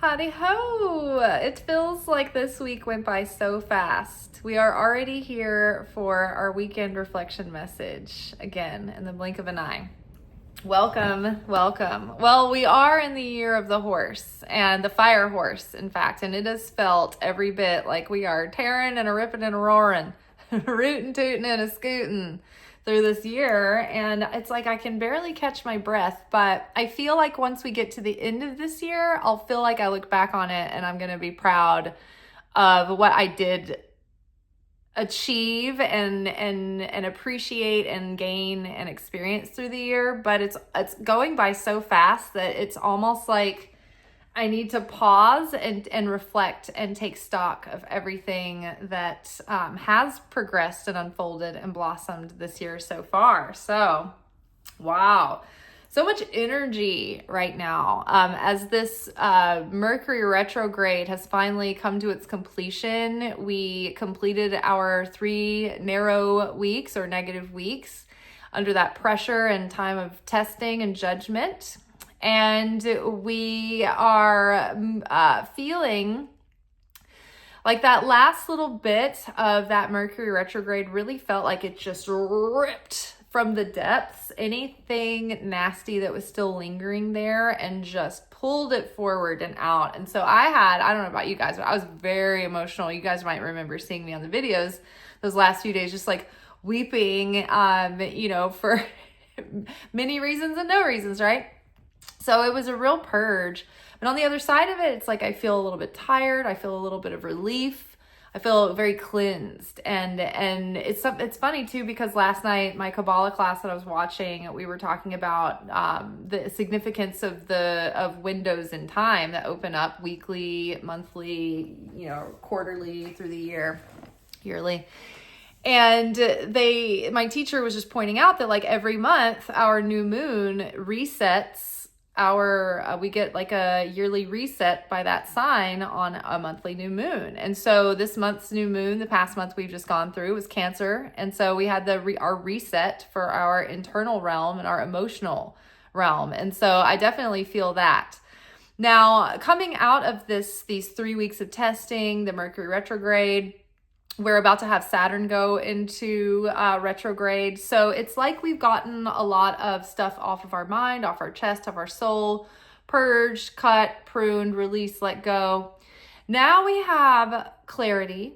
Howdy ho! It feels like this week went by so fast. We are already here for our weekend reflection message again in the blink of an eye. Welcome, welcome. Well, we are in the year of the horse and the fire horse, in fact, and it has felt every bit like we are tearing and a ripping and a roaring, rootin' tootin' and a scootin' through this year, and it's like I can barely catch my breath, but I feel like once we get to the end of this year, I'll feel like I look back on it and I'm going to be proud of what I did achieve and appreciate and gain and experience through the year. But it's going by so fast that it's almost like I need to pause and reflect and take stock of everything that has progressed and unfolded and blossomed this year so far. So, wow. So much energy right now as this Mercury retrograde has finally come to its completion. We completed our 3 narrow weeks or negative weeks under that pressure and time of testing and judgment. And we are feeling like that last little bit of that Mercury retrograde really felt like it just ripped from the depths anything nasty that was still lingering there and just pulled it forward and out. And so I don't know about you guys, but I was very emotional. You guys might remember seeing me on the videos those last few days, just like weeping, for many reasons and no reasons, right? So it was a real purge. But on the other side of it, it's like I feel a little bit tired. I feel a little bit of relief. I feel very cleansed. And it's funny too, because last night, my Kabbalah class that I was watching, we were talking about the significance of windows in time that open up weekly, monthly, quarterly, through the year, yearly. And my teacher was just pointing out that like every month, our new moon resets we get like a yearly reset by that sign on a monthly new moon. And so this month's new moon, the past month we've just gone through, was Cancer. And so we had our reset for our internal realm and our emotional realm. And so I definitely feel that. Now, coming out of these 3 weeks of testing, the Mercury retrograde, we're about to have Saturn go into retrograde. So it's like we've gotten a lot of stuff off of our mind, off our chest, off our soul, purged, cut, pruned, released, let go. Now we have clarity.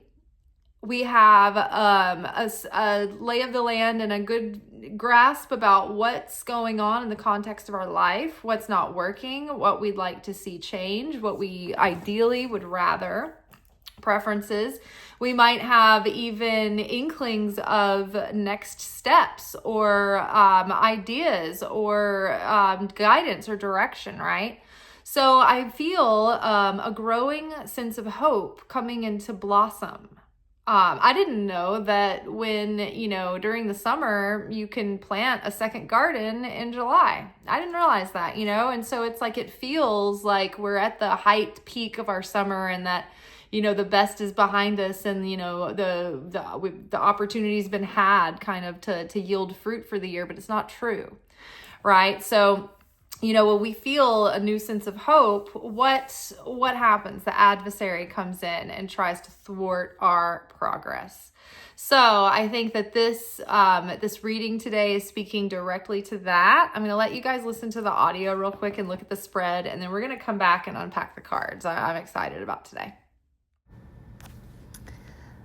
We have a lay of the land and a good grasp about what's going on in the context of our life, what's not working, what we'd like to see change, what we ideally would rather, preferences. We might have even inklings of next steps or ideas or guidance or direction, right? So I feel a growing sense of hope coming into blossom. I didn't know that when, during the summer, you can plant a second garden in July. I didn't realize that, and so it's like it feels like we're at the height peak of our summer and that the best is behind us and, the opportunity's been had kind of to yield fruit for the year, but it's not true, right? So, when we feel a new sense of hope, what happens? The adversary comes in and tries to thwart our progress. So I think that this reading today is speaking directly to that. I'm going to let you guys listen to the audio real quick and look at the spread, and then we're going to come back and unpack the cards. I'm excited about today.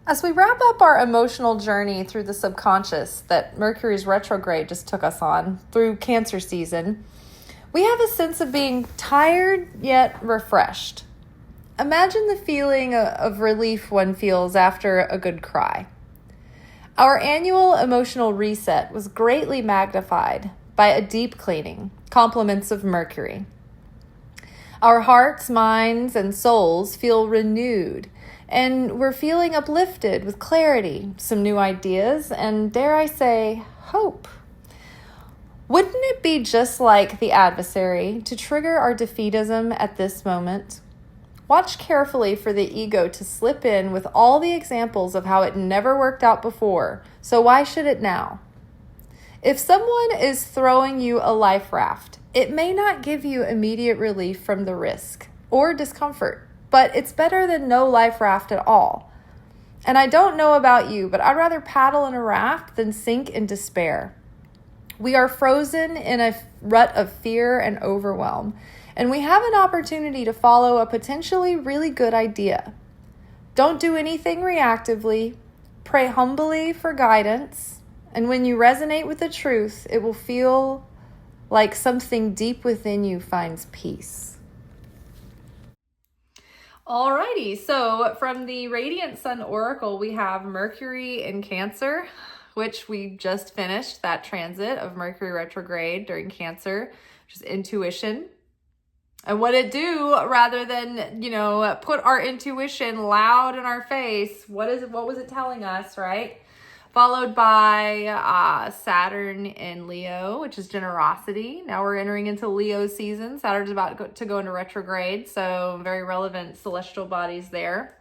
As we wrap up our emotional journey through the subconscious that Mercury's retrograde just took us on through Cancer season, we have a sense of being tired yet refreshed. Imagine the feeling of relief one feels after a good cry. Our annual emotional reset was greatly magnified by a deep cleaning, compliments of Mercury. Our hearts, minds, and souls feel renewed, and we're feeling uplifted with clarity, some new ideas, and dare I say, hope. Wouldn't it be just like the adversary to trigger our defeatism at this moment? Watch carefully for the ego to slip in with all the examples of how it never worked out before, so why should it now? If someone is throwing you a life raft, it may not give you immediate relief from the risk. or discomfort, but it's better than no life raft at all. And I don't know about you, but I'd rather paddle in a raft than sink in despair. We are frozen in a rut of fear and overwhelm, and we have an opportunity to follow a potentially really good idea. Don't do anything reactively. Pray humbly for guidance, and when you resonate with the truth, it will feel like something deep within you finds peace. Alrighty, so from the Radiant Sun Oracle, we have Mercury in Cancer, which we just finished that transit of Mercury retrograde during Cancer, which is intuition. And what it do, rather than, put our intuition loud in our face, what was it telling us, right? Followed by Saturn in Leo, which is generosity. Now we're entering into Leo season. Saturn's about to go into retrograde, so very relevant celestial bodies there.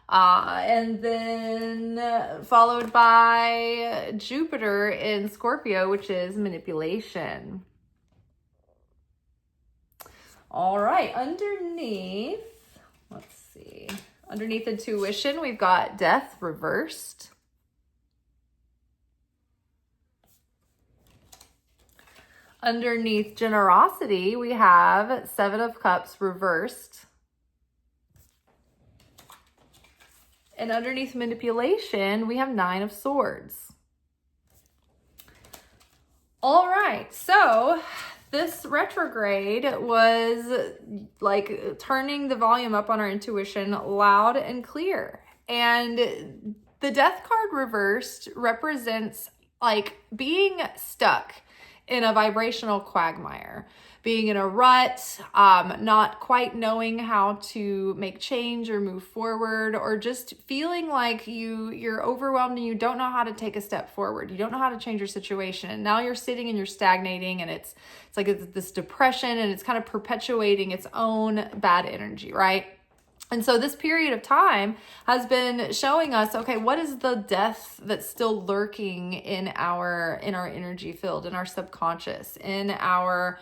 And then followed by Jupiter in Scorpio, which is manipulation. All right, underneath intuition, we've got death reversed. Underneath generosity, we have Seven of Cups reversed. And underneath manipulation, we have Nine of Swords. All right, so this retrograde was like turning the volume up on our intuition loud and clear. And the death card reversed represents like being stuck in a vibrational quagmire, being in a rut, not quite knowing how to make change or move forward, or just feeling like you're overwhelmed and you don't know how to take a step forward. You don't know how to change your situation. And now you're sitting and you're stagnating, and it's like this depression, and it's kind of perpetuating its own bad energy, right? And so this period of time has been showing us, okay, what is the death that's still lurking in our energy field, in our subconscious, in our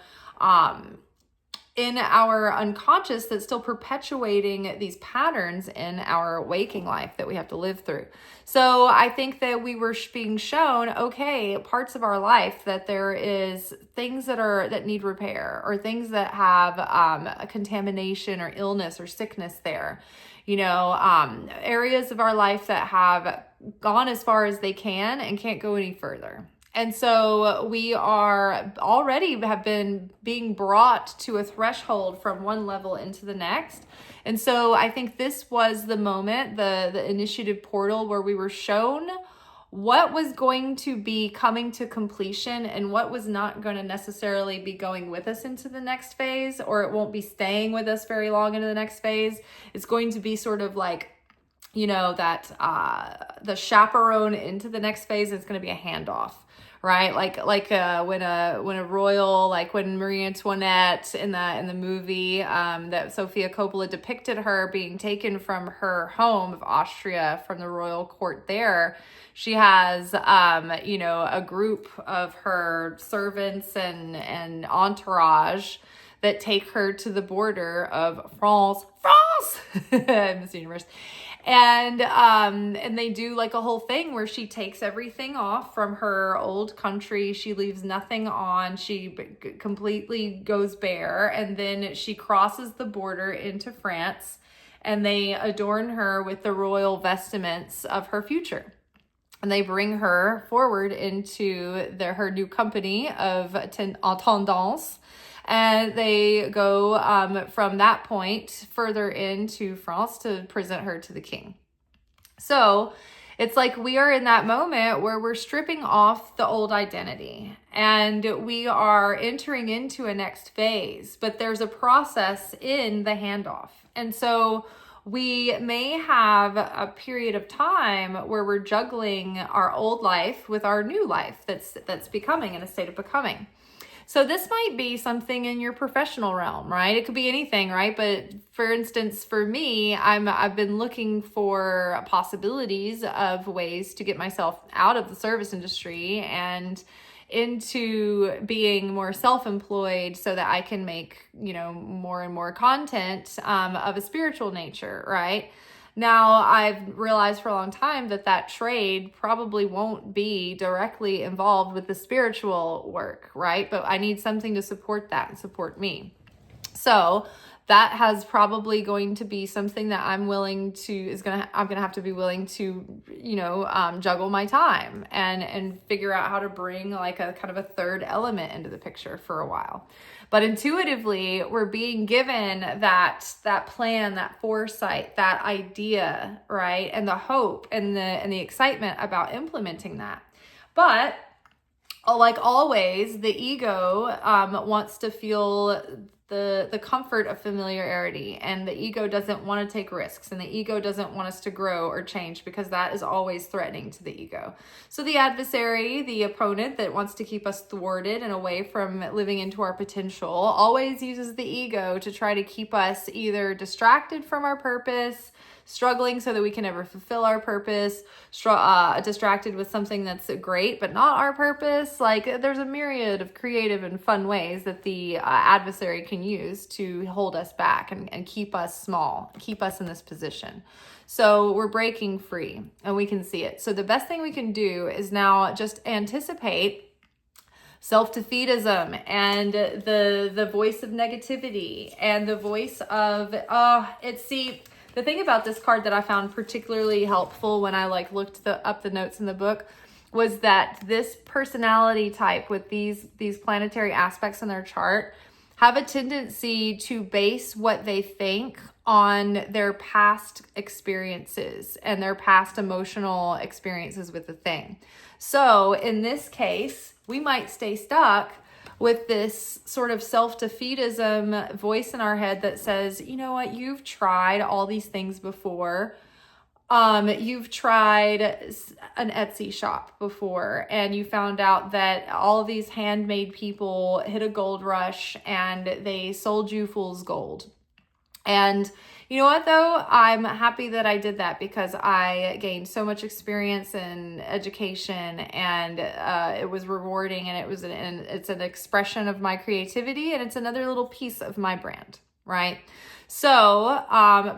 unconscious, that's still perpetuating these patterns in our waking life that we have to live through. So I think that we were being shown, okay, parts of our life that there is things that need repair, or things that have a contamination or illness or sickness there. Areas of our life that have gone as far as they can and can't go any further. And so we have been being brought to a threshold from one level into the next. And so I think this was the moment, the initiative portal, where we were shown what was going to be coming to completion and what was not going to necessarily be going with us into the next phase, or it won't be staying with us very long into the next phase. It's going to be sort of like, the chaperone into the next phase. It's going to be a handoff. Right, when a royal, like when Marie Antoinette in the movie that Sofia Coppola depicted her being taken from her home of Austria, from the royal court there. She has a group of her servants and entourage that take her to the border of France, Miss Universe. And they do like a whole thing where she takes everything off from her old country. She leaves nothing on. She completely goes bare. And then she crosses the border into France, and they adorn her with the royal vestments of her future. And they bring her forward into her new company of attendants. And they go from that point further into France to present her to the king. So it's like we are in that moment where we're stripping off the old identity and we are entering into a next phase, but there's a process in the handoff. And so we may have a period of time where we're juggling our old life with our new life that's becoming, in a state of becoming. So this might be something in your professional realm, right? It could be anything, right? But for instance, for me, I've been looking for possibilities of ways to get myself out of the service industry and into being more self-employed so that I can make, more and more content of a spiritual nature, right? Now, I've realized for a long time that trade probably won't be directly involved with the spiritual work, right? But I need something to support that and support me. So that has probably going to be something that I'm going to have to be willing to, juggle my time and figure out how to bring like a kind of a third element into the picture for a while. But intuitively, we're being given that plan, that foresight, that idea, right? And the hope and the excitement about implementing that. But like always, the ego wants to feel the comfort of familiarity, and the ego doesn't want to take risks, and the ego doesn't want us to grow or change, because that is always threatening to the ego. So the adversary, the opponent that wants to keep us thwarted and away from living into our potential, always uses the ego to try to keep us either distracted from our purpose, struggling so that we can never fulfill our purpose, distracted with something that's great but not our purpose. Like, there's a myriad of creative and fun ways that the adversary can use to hold us back and keep us small, keep us in this position. So we're breaking free and we can see it. So the best thing we can do is now just anticipate self-defeatism and the voice of negativity and the voice of the thing about this card that I found particularly helpful when I looked up the notes in the book was that this personality type with these planetary aspects in their chart have a tendency to base what they think on their past experiences and their past emotional experiences with the thing. So in this case, we might stay stuck with this sort of self-defeatism voice in our head that says, you know what, you've tried all these things before. You've tried an Etsy shop before, and you found out that all of these handmade people hit a gold rush and they sold you fool's gold. And you know what, though? I'm happy that I did that, because I gained so much experience and education, and it was rewarding, and it's an expression of my creativity, and it's another little piece of my brand, right? So,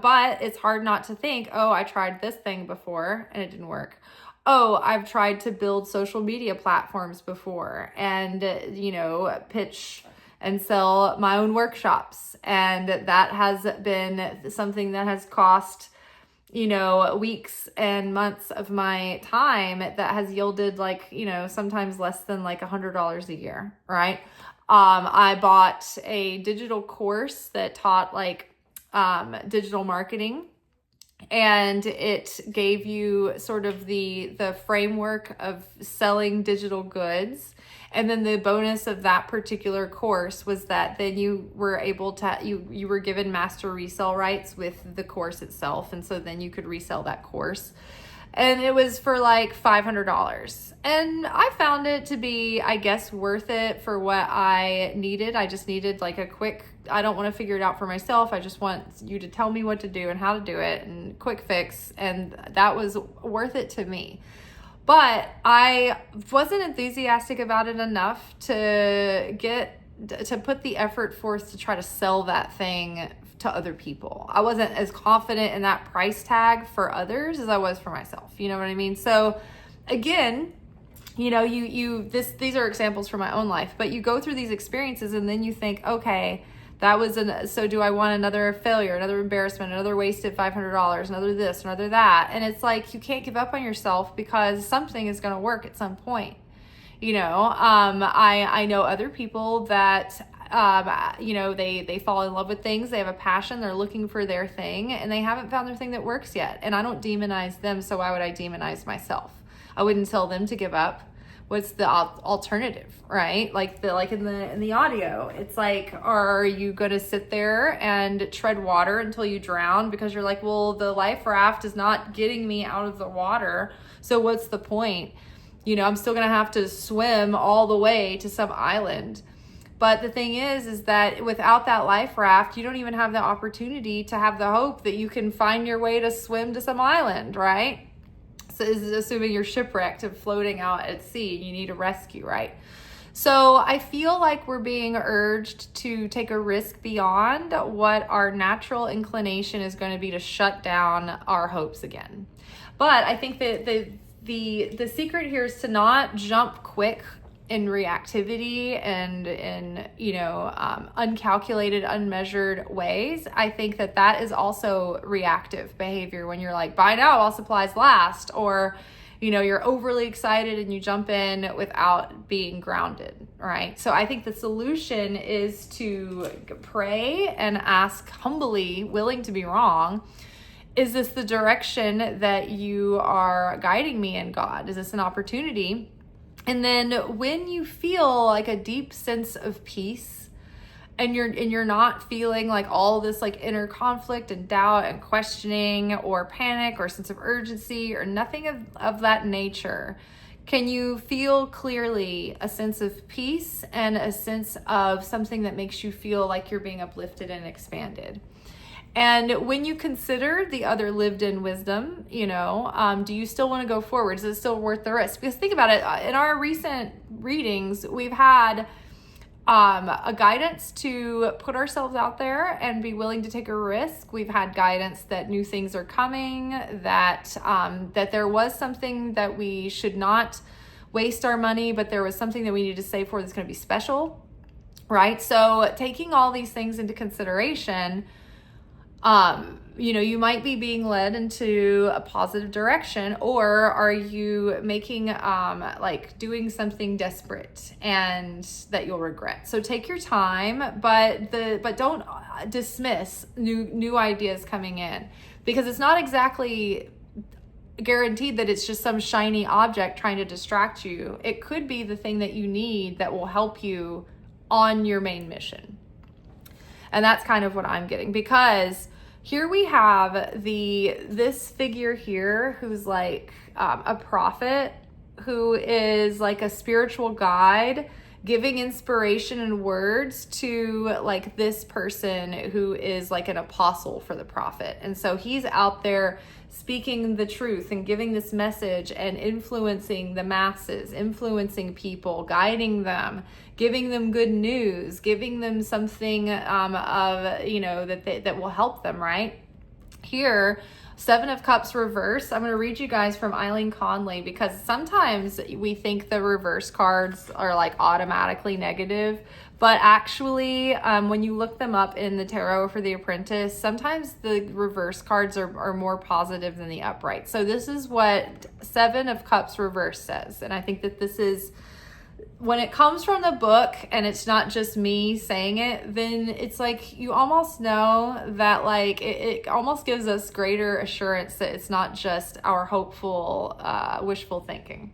but it's hard not to think, oh, I tried this thing before and it didn't work. Oh, I've tried to build social media platforms before and, pitch and sell my own workshops. And that has been something that has cost, weeks and months of my time that has yielded sometimes less than $100 a year, right? I bought a digital course that taught digital marketing, and it gave you sort of the framework of selling digital goods. And then the bonus of that particular course was that then you were able to, you were given master resale rights with the course itself. And so then you could resell that course. And it was for $500. And I found it to be, I guess, worth it for what I needed. I just needed a quick, I don't want to figure it out for myself. I just want you to tell me what to do and how to do it, and quick fix. And that was worth it to me. But I wasn't enthusiastic about it enough to put the effort forth to try to sell that thing to other people. I wasn't as confident in that price tag for others as I was for myself. You know what I mean? So again, these are examples from my own life, but you go through these experiences and then you think, okay, so do I want another failure, another embarrassment, another wasted $500, another this, another that? And it's you can't give up on yourself, because something is going to work at some point. I know other people that, they fall in love with things. They have a passion. They're looking for their thing, and they haven't found their thing that works yet. And I don't demonize them. So why would I demonize myself? I wouldn't tell them to give up. What's the alternative, right? In the audio, it's are you going to sit there and tread water until you drown because you're well, the life raft is not getting me out of the water. So what's the point? I'm still going to have to swim all the way to some island. But the thing is that without that life raft, you don't even have the opportunity to have the hope that you can find your way to swim to some island, right? So this is assuming you're shipwrecked and floating out at sea and you need a rescue, right? So I feel like we're being urged to take a risk beyond what our natural inclination is going to be to shut down our hopes again. But I think that the secret here is to not jump quick in reactivity and in, uncalculated, unmeasured ways. I think that is also reactive behavior when you're like, buy now while supplies last, or you're overly excited and you jump in without being grounded, right? So I think the solution is to pray and ask humbly, willing to be wrong. Is this the direction that you are guiding me in, God? Is this an opportunity? And then when you feel like a deep sense of peace, and you're not feeling like all this like inner conflict and doubt and questioning or panic or sense of urgency or nothing of that nature, can you feel clearly a sense of peace and a sense of something that makes you feel like you're being uplifted and expanded? And when you consider the other lived in wisdom, do you still want to go forward? Is it still worth the risk? Because think about it, in our recent readings, we've had a guidance to put ourselves out there and be willing to take a risk. We've had guidance that new things are coming, that there was something that we should not waste our money, but there was something that we need to save for that's going to be special, right? So taking all these things into consideration, you might be being led into a positive direction, or are you making, doing something desperate and that you'll regret? So take your time, but don't dismiss new ideas coming in, because it's not exactly guaranteed that it's just some shiny object trying to distract you. It could be the thing that you need that will help you on your main mission. And that's kind of what I'm getting, because here we have this figure here who's like a prophet, who is like a spiritual guide, giving inspiration and words to like this person who is like an apostle for the prophet. And so he's out there speaking the truth and giving this message and influencing the masses, influencing people, guiding them, giving them good news, giving them something that will help them, right? Here, Seven of Cups reverse. I'm going to read you guys from Eileen Conley, because sometimes we think the reverse cards are like automatically negative, but actually when you look them up in the tarot for The Apprentice, sometimes the reverse cards are more positive than the upright. So this is what Seven of Cups reverse says, and I think that this is, when it comes from the book and it's not just me saying it, then it's like you almost know that like it almost gives us greater assurance that it's not just our hopeful, wishful thinking.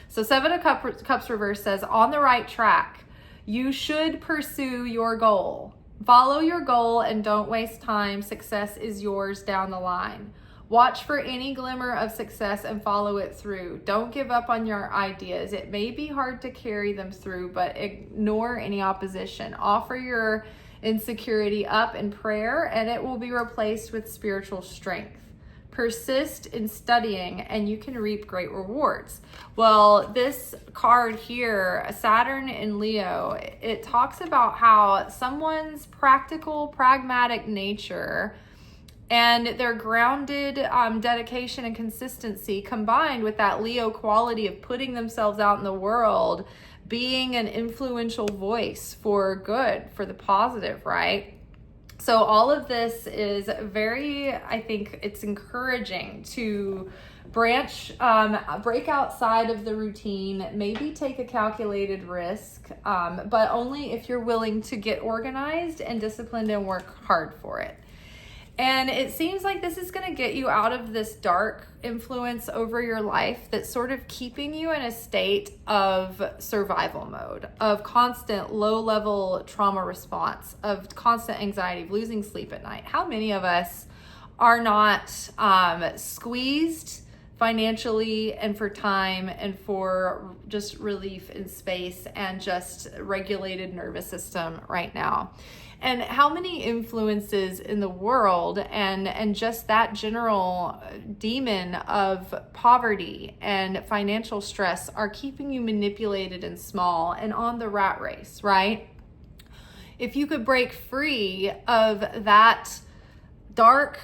So Seven of Cups reverse says, on the right track, you should pursue your goal. Follow your goal and don't waste time. Success is yours down the line. Watch for any glimmer of success and follow it through. Don't give up on your ideas. It may be hard to carry them through, but ignore any opposition. Offer your insecurity up in prayer, and it will be replaced with spiritual strength. Persist in studying, and you can reap great rewards. Well, this card here, Saturn in Leo, it talks about how someone's practical, pragmatic nature and their grounded dedication and consistency, combined with that Leo quality of putting themselves out in the world, being an influential voice for good, for the positive, right? So all of this is I think it's encouraging to break outside of the routine, maybe take a calculated risk, but only if you're willing to get organized and disciplined and work hard for it. And it seems like this is going to get you out of this dark influence over your life that's sort of keeping you in a state of survival mode, of constant low-level trauma response, of constant anxiety, of losing sleep at night. How many of us are not squeezed financially and for time and for just relief in space and just regulated nervous system right now? And how many influences in the world and just that general demon of poverty and financial stress are keeping you manipulated and small and on the rat race, right? If you could break free of that dark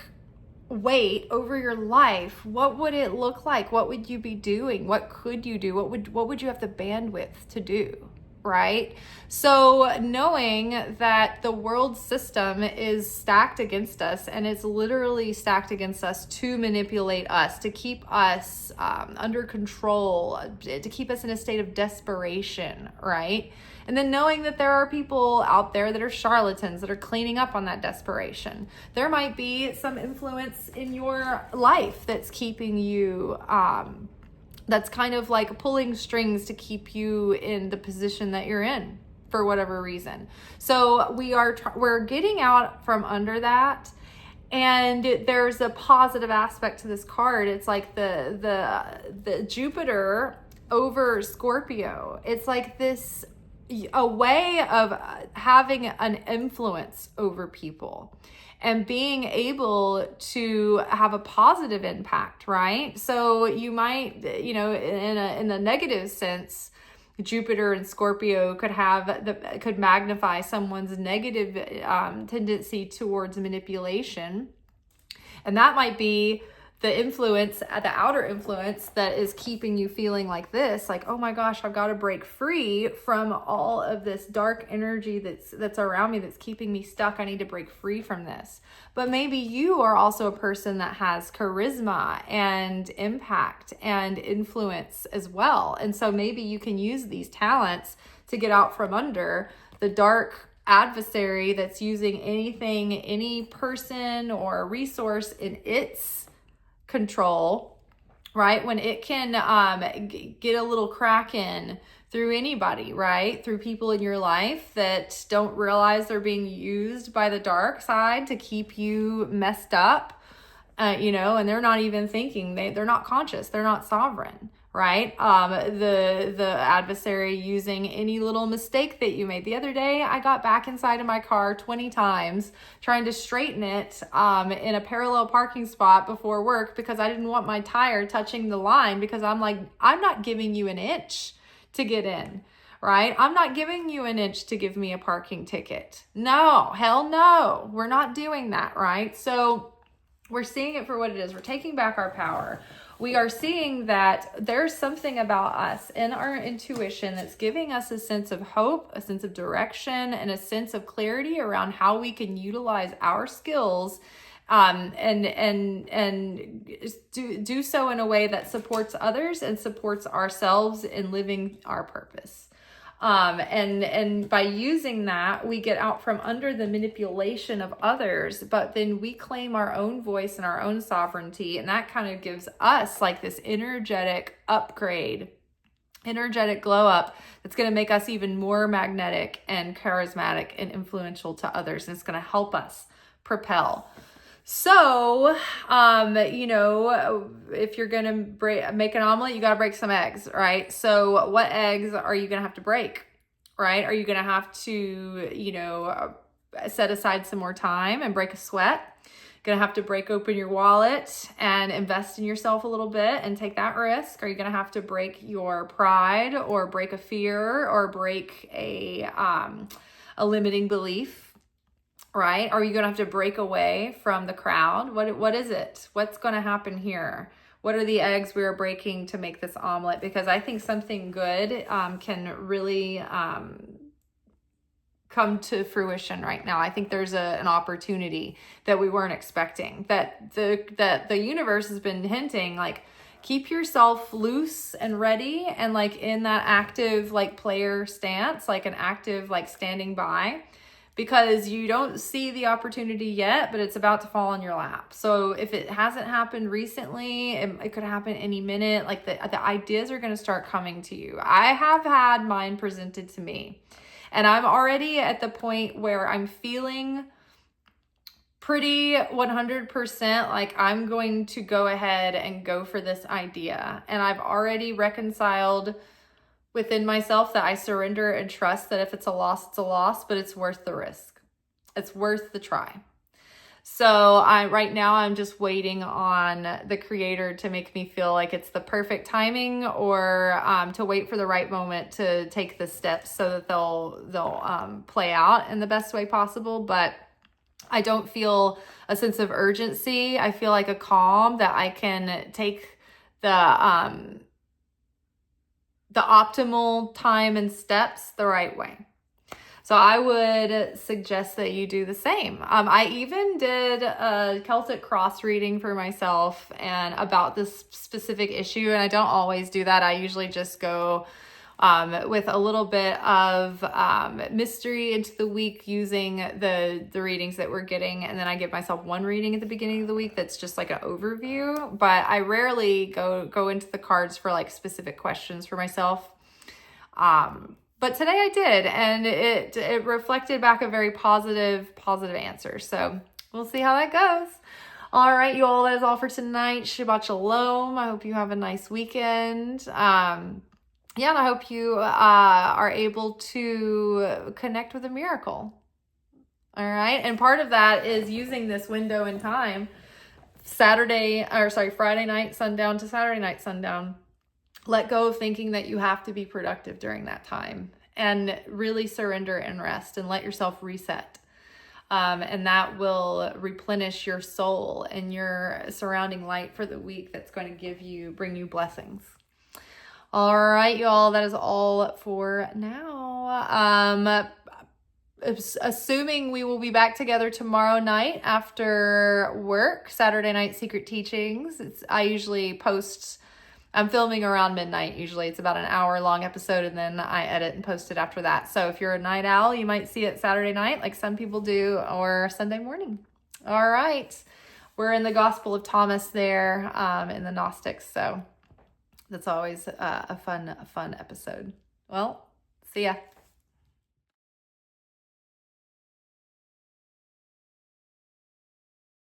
weight over your life, what would it look like? What would you be doing? What could you do? What would you have the bandwidth to do? Right? So knowing that the world system is stacked against us, and it's literally stacked against us to manipulate us, to keep us under control, to keep us in a state of desperation, right? And then knowing that there are people out there that are charlatans that are cleaning up on that desperation. There might be some influence in your life that's keeping you that's kind of like pulling strings to keep you in the position that you're in for whatever reason. So we're getting out from under that. And there's a positive aspect to this card. It's like the Jupiter over Scorpio. It's like this, a way of having an influence over people and being able to have a positive impact, right? So you might, in a negative sense, Jupiter and Scorpio could magnify someone's negative tendency towards manipulation. And that might be the influence, the outer influence that is keeping you feeling like this, like, oh my gosh, I've got to break free from all of this dark energy that's around me, that's keeping me stuck. I need to break free from this. But maybe you are also a person that has charisma and impact and influence as well. And so maybe you can use these talents to get out from under the dark adversary that's using anything, any person or resource in its control, right? When it can get a little crack in through anybody, right? Through people in your life that don't realize they're being used by the dark side to keep you messed up, and they're not even thinking, they're not conscious, they're not sovereign, right? The adversary using any little mistake that you made. The other day, I got back inside of my car 20 times trying to straighten it in a parallel parking spot before work because I didn't want my tire touching the line, because I'm like, I'm not giving you an inch to get in, right? I'm not giving you an inch to give me a parking ticket. No, hell no. We're not doing that, right? So we're seeing it for what it is. We're taking back our power. We are seeing that there's something about us in our intuition that's giving us a sense of hope, a sense of direction, and a sense of clarity around how we can utilize our skills and do so in a way that supports others and supports ourselves in living our purpose. And by using that, we get out from under the manipulation of others, but then we claim our own voice and our own sovereignty. And that kind of gives us like this energetic upgrade, energetic glow up that's going to make us even more magnetic and charismatic and influential to others. And it's going to help us propel. So, if you're going to make an omelet, you got to break some eggs, right? So what eggs are you going to have to break, right? Are you going to have to, set aside some more time and break a sweat? Going to have to break open your wallet and invest in yourself a little bit and take that risk? Are you going to have to break your pride or break a fear or break a limiting belief? Right? Are you going to have to break away from the crowd? What is it? What's going to happen here? What are the eggs we are breaking to make this omelet? Because I think something good can really come to fruition right now. I think there's an opportunity that we weren't expecting, that the universe has been hinting, like, keep yourself loose and ready and like in that active like player stance, like an active like standing by. Because you don't see the opportunity yet, but it's about to fall in your lap. So if it hasn't happened recently, it could happen any minute. Like the ideas are going to start coming to you. I have had mine presented to me, and I'm already at the point where I'm feeling pretty 100% like I'm going to go ahead and go for this idea. And I've already reconciled within myself that I surrender and trust that if it's a loss, but it's worth the risk. It's worth the try. So right now I'm just waiting on the creator to make me feel like it's the perfect timing, or to wait for the right moment to take the steps so that they'll play out in the best way possible. But I don't feel a sense of urgency. I feel like a calm that I can take the optimal time and steps the right way. So I would suggest that you do the same. I even did a Celtic cross reading for myself and about this specific issue, and I don't always do that. I usually just go with a little bit of mystery into the week using the readings that we're getting, and then I give myself one reading at the beginning of the week that's just like an overview. But I rarely go into the cards for like specific questions for myself. But today I did, and it reflected back a very positive answer. So we'll see how that goes. All right, you all, that is all for tonight. Shabbat Shalom. I hope you have a nice weekend. And I hope you are able to connect with a miracle. All right, and part of that is using this window in time, Friday night sundown to Saturday night sundown. Let go of thinking that you have to be productive during that time, and really surrender and rest and let yourself reset. And that will replenish your soul and your surrounding light for the week. That's going to bring you blessings. All right, y'all, that is all for now. Assuming we will be back together tomorrow night after work, Saturday night secret teachings. I usually post, I'm filming around midnight. Usually it's about an hour long episode, and then I edit and post it after that. So if you're a night owl, you might see it Saturday night like some people do, or Sunday morning. All right. We're in the Gospel of Thomas there, in the Gnostics. So that's always a fun episode. Well, see ya.